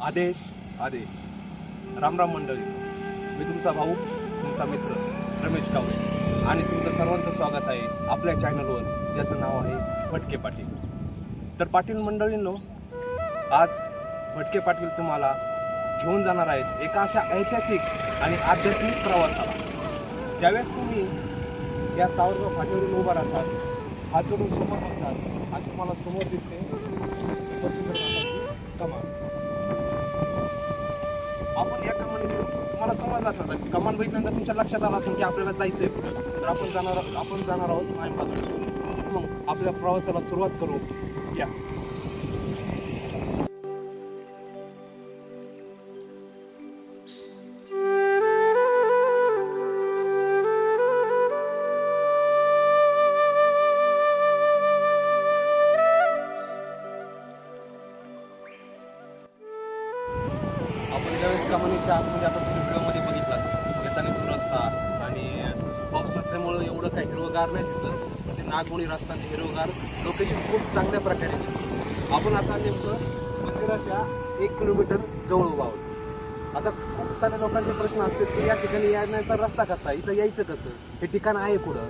आदेश आदेश रामराम मंडळी, मी तुमचा भाऊ, तुमचा मित्र रमेश कावळे आणि तुमचं सर्वांचं स्वागत आहे आपल्या चॅनलवर, ज्याचं नाव आहे भटके पाटील. तर पाटील मंडळींनो, आज भटके पाटील तुम्हाला घेऊन जाणार आहेत एका अशा ऐतिहासिक आणि आध्यात्मिक प्रवासाला. ज्यावेळेस तुम्ही या सावरगाव फाटीवरून उभा राहतात, हात जोडून समोर बघतात, आज तुम्हाला समोर दिसते कमान. आपण या कमानीतून तुम्हाला समजलं असेल की कमान बघितल्यानंतर तुमच्या लक्षात आलं असेल की आपल्याला जायचं आहे कुठं. तर आपण जाणार आहोत मायपाकडे. मग आपल्या प्रवासाला सुरुवात करू या. आपण ज्यावेळेस कमानीच्या आतमध्ये आता तुम्ही व्हिडिओमध्ये बघितलात, येताना तो रस्ता आणि पाऊस नसल्यामुळं एवढं काही हिरवगार नाही दिसलं. ते नागमोडी रस्ता आणि हिरवगार लोकेशन खूप चांगल्या प्रकारे दिसतं. आपण आता नेमकं मंदिराच्या 1 किलोमीटर जवळ उभा आहोत. आता खूप साऱ्या लोकांचे प्रश्न असतात की या ठिकाणी येण्याचा रस्ता कसा, इथं यायचं कसं, हे ठिकाण आहे कुठं.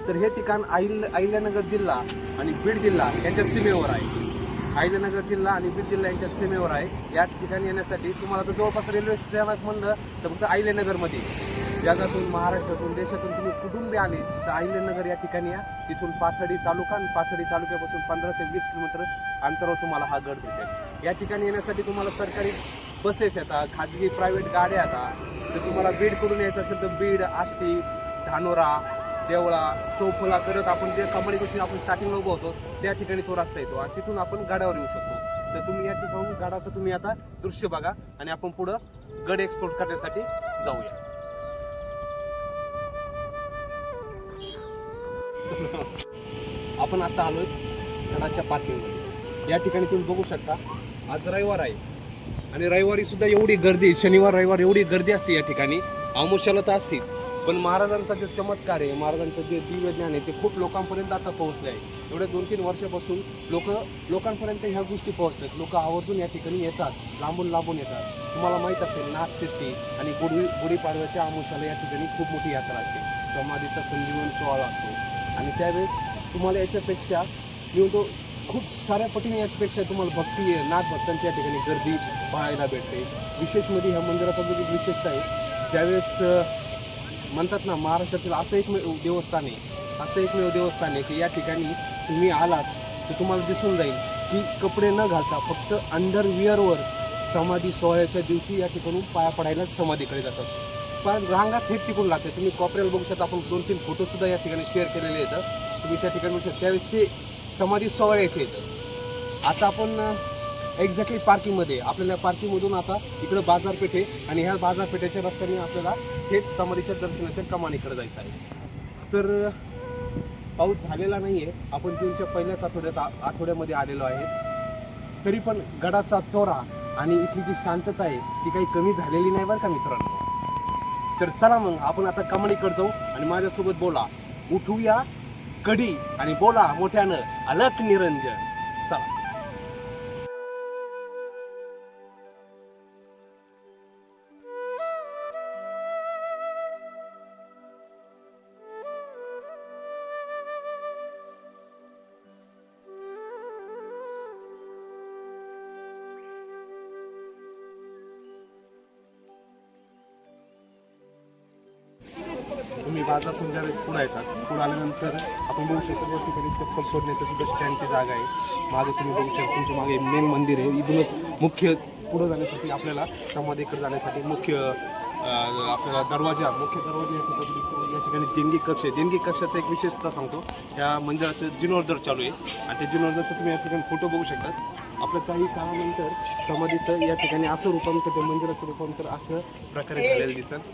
तर हे ठिकाण अहिल्यानगर जिल्हा आणि बीड जिल्हा यांच्या सीमेवर आहे. अहिल्यानगर जिल्हा आणि बीड जिल्हा यांच्या सीमेवर आहे. या ठिकाणी येण्यासाठी तुम्हाला तर जवळपास रेल्वे स्थानक म्हणलं तर फक्त अहिल्यानगरमध्ये, जगातून, महाराष्ट्रातून, देशातून तुम्ही कुठून बी आले तर अहिल्यानगर या ठिकाणी या. तिथून पाथर्डी तालुका आणि पाथर्डी तालुक्यापासून 15 ते 20 किलोमीटर अंतरावर तुम्हाला हा गड भेटेल. या ठिकाणी येण्यासाठी तुम्हाला सरकारी बसेस येतात, खाजगी प्रायव्हेट गाड्या येतात. तर तुम्हाला बीडकडून यायचं असेल तर बीड, आष्टी, धानोरा, देवळा, चौफुला करत आपण जे कमानीपासून आपण स्टार्टिंगला उभं होतो त्या ठिकाणी तो रस्ता येतो आणि तिथून आपण गडावर येऊ शकतो. तर तुम्ही या ठिकाणी गडाचं तुम्ही आता दृश्य बघा आणि आपण पुढं गड एक्सप्लोर करण्यासाठी जाऊया. आपण आता आलोय गडाच्या पार्किंगमध्ये. या ठिकाणी तुम्ही बघू शकता आज रविवार आहे आणि रविवारी सुद्धा एवढी गर्दी, शनिवार रविवार एवढी गर्दी असते या ठिकाणी. अमावस्याला तर असतीच, पण महाराजांचा जो चमत्कार आहे, महाराजांचं जे दिव्य ज्ञान आहे ते खूप लोकांपर्यंत आता पोहोचले आहे. एवढ्या 2-3 वर्षापासून लोकांपर्यंत ह्या गोष्टी पोहोचतात. लोक आवर्जून या ठिकाणी येतात, लांबून येतात. तुम्हाला माहीत असेल नागषष्ठी आणि गुढीपाडव्याच्या अमावस्याला या ठिकाणी खूप मोठी यात्रा असते. समाधीचा संजीवन सोहळा असतो आणि त्यावेळेस तुम्हाला याच्यापेक्षा तो खूप साऱ्या पटीने यापेक्षा तुम्हाला भक्ती आहे, नागभक्तांची या ठिकाणी गर्दी पाहायला भेटते. विशेष म्हणजे ह्या मंदिराचा जो विशेषता आहे, ज्यावेळेस म्हणतात ना महाराष्ट्रातील असं एकमेव देवस्थान आहे की या ठिकाणी तुम्ही आलात तर तुम्हाला दिसून जाईल की कपडे न घालता फक्त अंडरविअरवर समाधी सोहळ्याच्या दिवशी या ठिकाणून पाया पडायला समाधीकडे जातात. पण रांगा थेट टिकून लागते. तुम्ही कॉपऱ्याला बघू शकता, आपण 2-3 फोटोसुद्धा या ठिकाणी शेअर केलेले आहेत. तुम्ही त्या ठिकाणी बघू शकता त्यावेळेस ते समाधी सोहळ्याचे येतं. आता आपण एक्झॅक्टली पार्किंगमध्ये, आपल्याला पार्किंगमधून आता इकडं बाजारपेठ आहे आणि ह्या बाजारपेठेच्या रस्त्याने आपल्याला थेट समाधीच्या दर्शनाच्या कमानीकडे जायचं आहे. तर पाऊस झालेला नाही आहे, आपण जूनच्या पहिल्याच आठवड्यामध्ये आलेलो आहे. तरी पण गडाचा तोरा आणि इथली जी शांतता आहे ती काही कमी झालेली नाही बरं का मित्रांनो. तर चला मग आपण आता कमानीकडे जाऊ आणि माझ्यासोबत बोला, उठूया कडी आणि बोला मोठ्यानं अलक निरंजन. चला. तुम्ही बाजारातून ज्यावेळेस पुढे येतात, पुढे आल्यानंतर आपण बघू शकतो या ठिकाणी चप्पल सोडण्याचं सुद्धा स्टँडची जागा आहे. मागे तुम्ही बघू शकता, तुमच्या मागे मेन मंदिर आहे. इथूनच मुख्य पुढं जाण्यासाठी आपल्याला समाधीकडे जाण्यासाठी मुख्य दरवाजा या ठिकाणी देणगी कक्ष आहे. देणगी कक्षाचा एक विशेषता सांगतो, या मंदिराचं जीर्णोद्धार चालू आहे आणि त्या जीर्णोद्धारचं तुम्ही या ठिकाणी फोटो बघू शकता. आपलं काही काळानंतर समाधीचं या ठिकाणी असं रूपांतर, त्या मंदिराचं रूपांतर अशा प्रकारे झालेलं दिसत.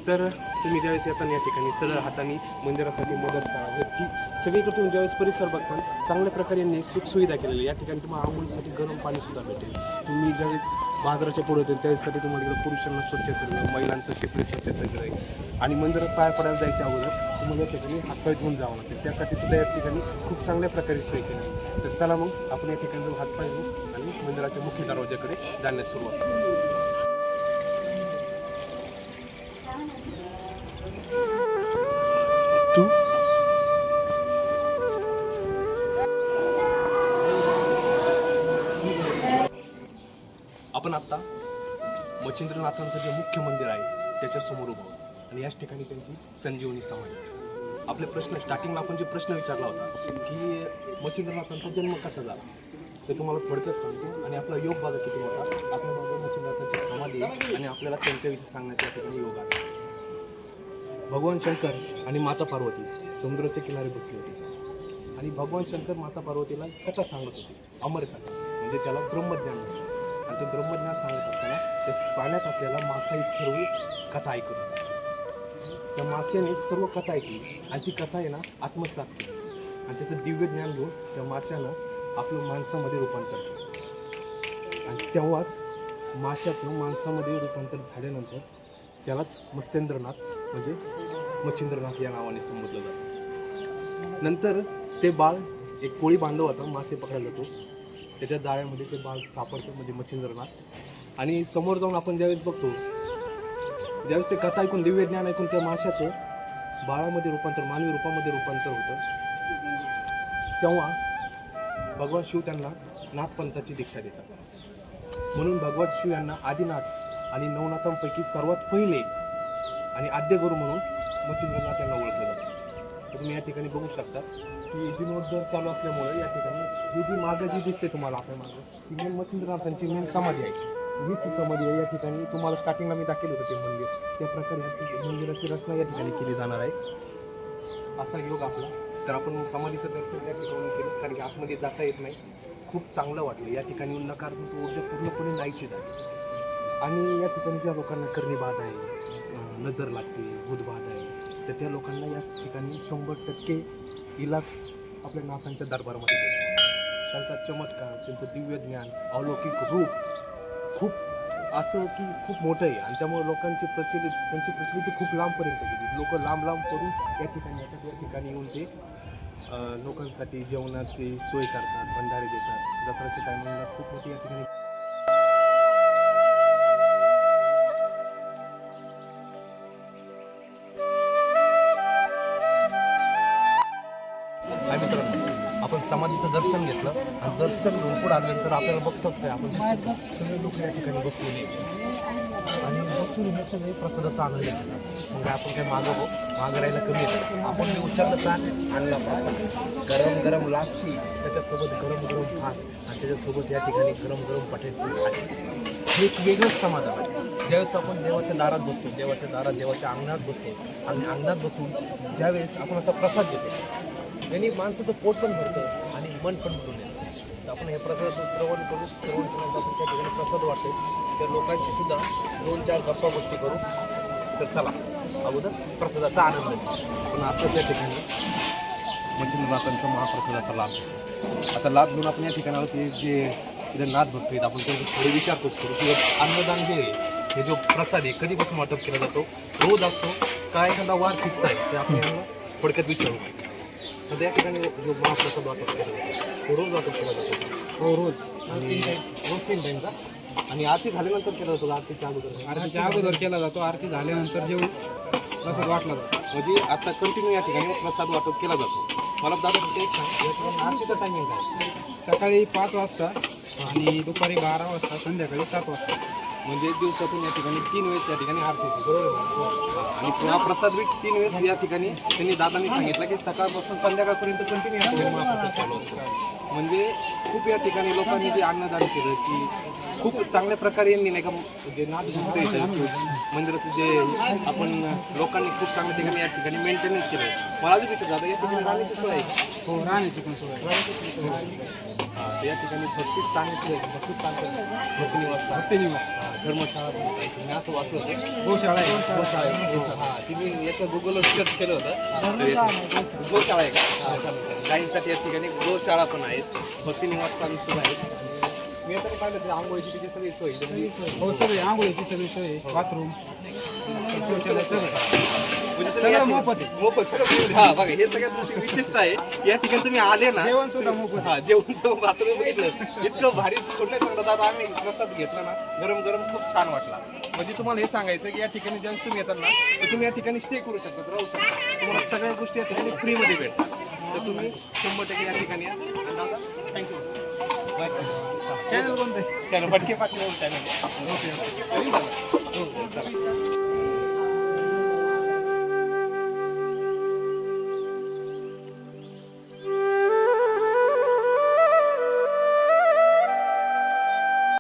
तर तुम्ही ज्यावेळेस येताना या ठिकाणी सरळ हाताने मंदिरासाठी मदत करा की सगळीकडे तुम्ही ज्यावेळेस परिसर बघता चांगल्या प्रकारे यांनी सुखसुविधा केलेली आहे. या ठिकाणी तुम्हाला आंघोळीसाठी गरम पाणीसुद्धा भेटेल. तुम्ही ज्यावेळेस बाजाराच्या पुढे होतील त्यावेळेसाठी तुम्हाला इकडे पुरुषांना स्वच्छ करणं, महिलांचं शेपडी स्वच्छ करणं आणि मंदिरात पाय पडायला जायच्या अगोदर तुम्हाला या ठिकाणी हातपाय धुवून जावं लागेल. त्यासाठी सुद्धा या ठिकाणी खूप चांगल्या प्रकारे सोय केली आहे. तर चला मग आपण या ठिकाणी जाऊन हातपाय धुवून आणि मंदिराच्या मुख्य दरवाजाकडे जाण्यास सुरुवात करू. आपण आत्ता मच्छिंद्रनाथांचं जे मुख्य मंदिर आहे त्याच्या समोर उभं आहोत आणि याच ठिकाणी त्यांची संजीवनी समाधी आहे. आपले प्रश्न स्टार्टिंगला आपण जे प्रश्न विचारला होता की मच्छिंद्रनाथांचा जन्म कसा झाला ते तुम्हाला थोडक्यात सांगतो आणि आपला योग बघा किती मोठा. आपल्या मागे मच्छिंद्रनाथांची समाधी आहे आणि आपल्याला त्यांच्याविषयी सांगण्याच्या ठिकाणी योग आला. भगवान शंकर आणि माता पार्वती समुद्राच्या किनारी बसले होते आणि भगवान शंकर माता पार्वतीला कथा सांगत होते, अमर कथा, म्हणजे त्याला ब्रह्मज्ञान म्हणतो. आणि ते ब्रह्मज्ञान सांगत असताना त्या पाण्यात असलेला मासा ही सर्व कथा ऐकत होता. त्या माशाने सर्व कथा ऐकली आणि ती कथा आहे ना आत्मसात केली आणि त्याचं दिव्य ज्ञान घेऊन त्या माशानं आपलं माणसामध्ये रूपांतर केलं. आणि तेव्हाच माशाचं माणसामध्ये रूपांतर झाल्यानंतर त्यालाच मत्स्येंद्रनाथ म्हणजे मच्छिंद्रनाथ या नावाने संबोधलं जातं. नंतर ते बाळ एक कोळी बांधव होता, मासे पकडायला जातो, त्याच्या जाळ्यामध्ये ते बाळ सापडतं म्हणजे मच्छिंद्रनाथ. आणि समोर जाऊन आपण ज्यावेळेस बघतो, ज्यावेळेस ते कथा ऐकून दिव्य ज्ञान ऐकून त्या माशाचं बाळामध्ये रूपांतर, मानवी रूपामध्ये रूपांतर होतं, तेव्हा भगवान शिव त्यांना नाथपंथाची दीक्षा देतात. म्हणून भगवान शिव यांना आदिनाथ आणि नवनाथांपैकी सर्वात पहिले आणि आद्य गुरु म्हणून मच्छिंद्रनाथ यांना ओळखलं जातं. तर तुम्ही या ठिकाणी बघू शकता की जीर्णोद्धार चालू असल्यामुळे या ठिकाणी ही जी मागं जी दिसते तुम्हाला आपल्या मागं ती मेन मच्छिंद्रनाथांची मेन समाधी आहे. ही ती समाधी आहे. या ठिकाणी तुम्हाला स्टार्टिंगला मी दाखवलं होतं ते मंदिर, त्या प्रकारे मंदिराची रचना या ठिकाणी केली जाणार आहे. असा योग आपला. तर आपण समाधीचं दर्शन त्या ठिकाणी केलं कारण की आतमध्ये जाता येत नाही. खूप चांगलं वाटलं. या ठिकाणी नकारात्मक ऊर्जा पूर्णपणे नाहीची झाली. आणि या ठिकाणी ज्या लोकांना कर्णीबाध आहे, नजर लागते, भूतबाध आहे, तर त्या लोकांना या ठिकाणी 100% इलाज आपल्या नाथांच्या दरबारामध्ये भेटतो. त्यांचा चमत्कार, त्यांचं दिव्य ज्ञान, अलौकिक रूप खूप असं की खूप मोठं आहे आणि त्यामुळे लोकांची त्यांची प्रचलिती खूप लांबपर्यंत गेली. लोक लांब पडून या ठिकाणी येतात. या ठिकाणी येऊन ते लोकांसाठी जेवणाची सोय करतात, भंडारे देतात. जत्राच्या टायमिंगला खूप मोठी या ठिकाणी आपण समाधीचं दर्शन घेतलं आणि दर्शन घेऊन पुढे आल्यानंतर आपल्याला बघतो काय आपण दिसतो सगळे लोक या ठिकाणी बसलेले आणि बसून हे सगळे प्रसादाचा आनंद घेतात. म्हणजे आपण काही मागं राहायला कमी येतं. आपण मी उच्चारलं का आणला प्रसाद, गरम गरम लापशी, त्याच्यासोबत गरम गरम भात आणि त्याच्यासोबत या ठिकाणी गरम गरम बटाट्याची भाजी. हे एक वेगळंच समाधान आहे. ज्यावेळेस आपण देवाच्या दारात बसतो, देवाच्या अंगणात बसतो आणि अंगणात बसून ज्यावेळेस आपण असा प्रसाद देतो त्यांनी माणसाचं पोट पण भरतं आणि मन पण भरून येतं. तर आपण हे प्रसादाचं श्रवण केल्यानंतर आपण त्या ठिकाणी प्रसाद वाटते. त्या लोकांची सुद्धा 2-4 गप्पा गोष्टी करू. तर चला अगोदर प्रसादाचा आनंद घेऊ. पण आता त्या ठिकाणी मच्छिंद्रनाथांच्या महाप्रसादाचा लाभ घेतो. आता लाभ घेऊन आपण या ठिकाणावर ते जे इथे नाथ भक्त आहेत आपण ते थोडे विचारतोच करू की अन्नदान जे आहे हे जो प्रसाद आहे कधीपासून वाटप केला जातो, रोज असतो का एखादा वार फिक्स आहे ते आपण यांना थोडक्यात विचारू. तर त्या ठिकाणी जो महाप्रसाद वाटप केला जातो तो रोज वाटप केला जातो. हो रोज 3 टाईम का? आणि आरती झाल्यानंतर केला जातो. आरतीच्या अगोदर केला जातो. आरती झाल्यानंतर जेवण प्रसाद वाटला जातो. म्हणजे आता कंटिन्यू या ठिकाणी प्रसाद वाटप केला जातो. मला दादा फक्त एक सांग, या ठिकाणी आरतीचा टायमिंग काय? सकाळी 5 वाजता आणि दुपारी 12 वाजता, संध्याकाळी 7 वाजता. म्हणजे दिवसातून या ठिकाणी 3 वेळेस या ठिकाणी आरती होते, बरोबर. आणि हा प्रसाद बी 3 वेळेस या ठिकाणी त्यांनी दादांनी सांगितलं की सकाळपासून संध्याकाळपर्यंत कंटिन्यू या ठिकाणी महाप्रसाद चालू असतो. म्हणजे खूप या ठिकाणी लोकांनी जे अन्नदान केलं की खूप चांगल्या प्रकारे यांनी नाही का जे नाथ येतं मंदिराचं जे आपण लोकांनी खूप चांगल्या ठिकाणी या ठिकाणी मेंटेनन्स केलं. मला अजून विचार दादा या ठिकाणी राहण्याची सोय आहे? हो राहण्याची पण सोय. हा, तर या ठिकाणी 32 सांगितलं 32 सांगतात भक्ती निवास धर्मशाळा पण आहे. मी असं वाचलं होतं गोशाळा आहे. गोशाळा आहे. हा ती मी याच्या गुगलवर सर्च केलं होतं तर गोशाळा आहे का गाईंसाठी या ठिकाणी गोशाळा पण आहेत भक्ती निवासस्थान सुद्धा आहेत मी आता पाहिलं तर आंघोळीची तिची सगळी सोय हो सगळे आंघोळीची सगळी सोय बाथरूम शौचालय सगळं म्हणजे तुम्ही सगळं या ठिकाणी- मोफत आहे. मोफत सगळं हा बघा हे सगळ्यात मोठी विशेषता आहे या ठिकाणी तुम्ही आले ना जेवण सुद्धा मोफत हा जेवण तर बाथरूम बघितलं इतकं भारी छोट्या संगतात आम्ही प्रसाद घेतला ना गरम गरम खूप छान वाटला म्हणजे तुम्हाला हे सांगायचं की या ठिकाणी ज्यावेळेस तुम्ही येतात ना तर तुम्ही या ठिकाणी स्टे करू शकता राहू शकता तुम्हाला सगळ्या गोष्टी या ठिकाणी फ्रीमध्ये भेटतात तर तुम्ही 100% या ठिकाणी या आणि दादा थँक्यू बाय चॅनल कोणतं आहे? चॅनल भटके पाटील चॅनल ओके हो चला